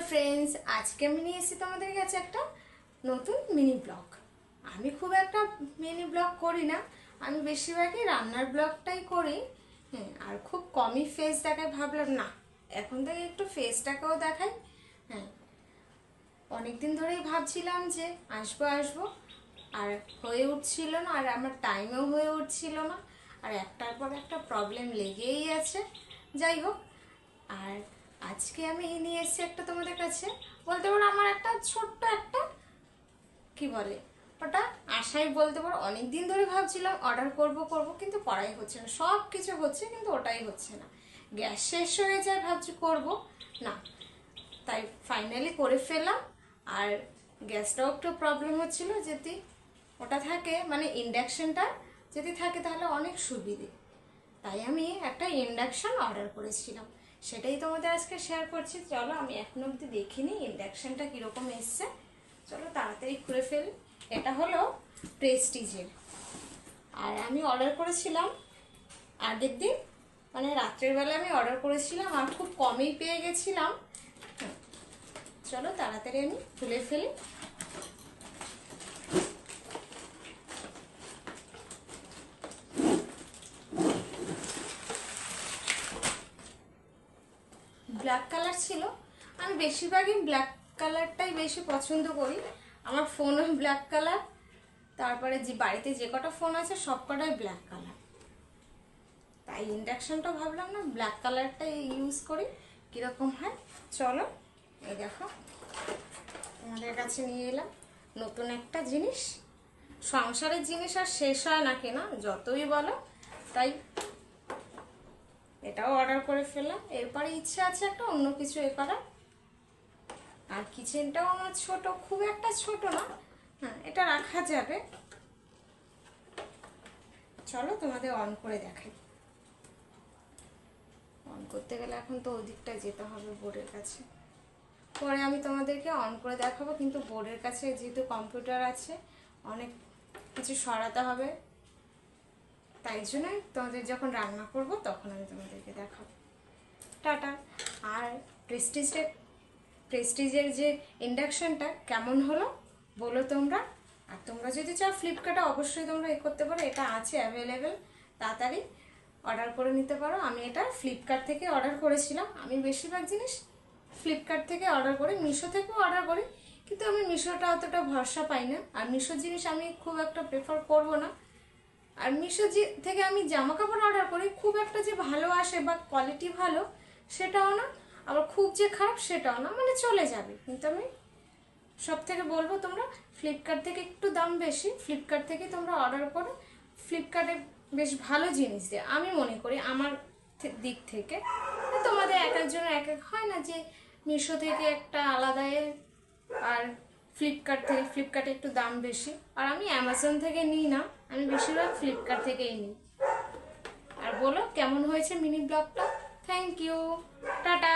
Hello friends, आज के আমি নিয়ে এসেছি তোমাদের কাছে একটা নতুন মিনি ব্লগ। আমি খুব একটা মিনি ব্লগ করি না, আমি বেশিরভাগই রান্নার ব্লগটাই করি। হ্যাঁ, আর খুব কমই ফেস দেখাই, ভাবলাম না এখন থেকে একটু ফেসটাকেও দেখাই। হ্যাঁ, অনেকদিন ধরেই ভাবছিলাম যে আসবো আসবো, আর হয়ে উঠছিল না, আর আমার টাইমেও হয়ে উঠছিল না, আর একটার পর একটা প্রবলেম লেগেই আছে। যাই হোক, আর আজকে আমি নিয়ে এসেছি একটা তোমাদের কাছে, বলতে পারো আমার একটা ছোট্ট একটা কি বলে ওটা আশাই বলতে পারো। অনেক দিন ধরে ভাবছিলাম অর্ডার করব করব, কিন্তু করাই হচ্ছে না। সব কিছু হচ্ছে কিন্তু ওটাই হচ্ছে না। গ্যাস শেষ হয়ে যায়, ভাবছি করব না, তাই ফাইনালি করে ফেললাম। আর গ্যাসটাও একটু প্রবলেম হচ্ছিল, যদি ওটা থাকে মানে ইন্ডাকশনটা যদি থাকে তাহলে অনেক সুবিধে, তাই আমি একটা ইন্ডাকশন অর্ডার করেছিলাম। সেটাই তোমাদের আজকে শেয়ার করছি। চলো, আমি এখনো অবধি দেখিনি ইন্ডাকশনটা কীরকম এসছে। চলো তাড়াতাড়ি খুলে ফেলি। এটা হলো প্রেস্টিজের, আর আমি অর্ডার করেছিলাম আগের দিন, মানে রাত্রের বেলা আমি অর্ডার করেছিলাম, আর খুব কমেই পেয়ে গেছিলাম। চলো তাড়াতাড়ি আমি খুলে ফেলি। ব্ল্যাক কালার ছিল, আমি বেশিরভাগই ব্ল্যাক কালারটাই বেশি পছন্দ করি। আমার ফোনও ব্ল্যাক কালার, তারপরে যে বাড়িতে যে কটা ফোন আছে সব কটাই ব্ল্যাক কালার, তাই ইন্ডাকশনটা ভাবলাম না ব্ল্যাক কালারটাই ইউজ করি, কীরকম হয়। চলো, এই দেখো তোমাদের কাছে নিয়ে এলাম নতুন একটা জিনিস। সংসারের জিনিস আর শেষ হয় না কেনা, যতই বলো। তাই এটাও অর্ডার করে ফেললাম। এরপরে ইচ্ছা আছে একটা অন্য কিছু এ করার। আর কিচেনটাও আমার ছোট, খুব একটা ছোট না। হ্যাঁ, এটা রাখা যাবে। চলো তোমাদের অন করে দেখাই। অন করতে গেলে এখন তো ওদিকটা যেতে হবে বোর্ডের কাছে, পরে আমি তোমাদেরকে অন করে দেখাবো। কিন্তু বোর্ডের কাছে যেহেতু কম্পিউটার আছে, অনেক কিছু সরাতে হবে, তাই জন্যই তোমাদের যখন রান্না করব তখন আমি তোমাদেরকে দেখাবো। টাটা। আর প্রেস্টিজের যে ইন্ডাকশনটা কেমন হলো বলো তোমরা। আর তোমরা যদি চাও ফ্লিপকার্টে অবশ্যই তোমরা এ করতে পারো, এটা আছে অ্যাভেলেবেল, তাড়াতাড়ি অর্ডার করে নিতে পারো। আমি এটা ফ্লিপকার্ট থেকে অর্ডার করেছিলাম। আমি বেশিরভাগ জিনিস ফ্লিপকার্ট থেকে অর্ডার করি, মিশো থেকেও অর্ডার করি, কিন্তু আমি মিশোটা অতটা ভরসা পাই না, আর মিশোর জিনিস আমি খুব একটা প্রেফার করব না। আর মিশো থেকে আমি জামা কাপড় অর্ডার করি, খুব একটা যে ভালো আসে বা কোয়ালিটি ভালো সেটাও না, আবার খুব যে খারাপ সেটাও না, মানে চলে যাবে। কিন্তু আমি সব থেকে বলবো তোমরা ফ্লিপকার্ট থেকে, একটু দাম বেশি, ফ্লিপকার্ট থেকে তোমরা অর্ডার করো। ফ্লিপকার্টে বেশ ভালো জিনিস দেয় আমি মনে করি, আমার দিক থেকে। তোমাদের এক একজনের এক এক হয় না, যে মিশো থেকে একটা আলাদা আর ফ্লিপকার্টে একটু দাম বেশি। আর আমি অ্যামাজন থেকে নিই না, আমি বেশিরভাগ ফ্লিপকার্ট থেকেই নিই। আর বলো কেমন হয়েছে মিনি ব্লগটা। Thank you, tata.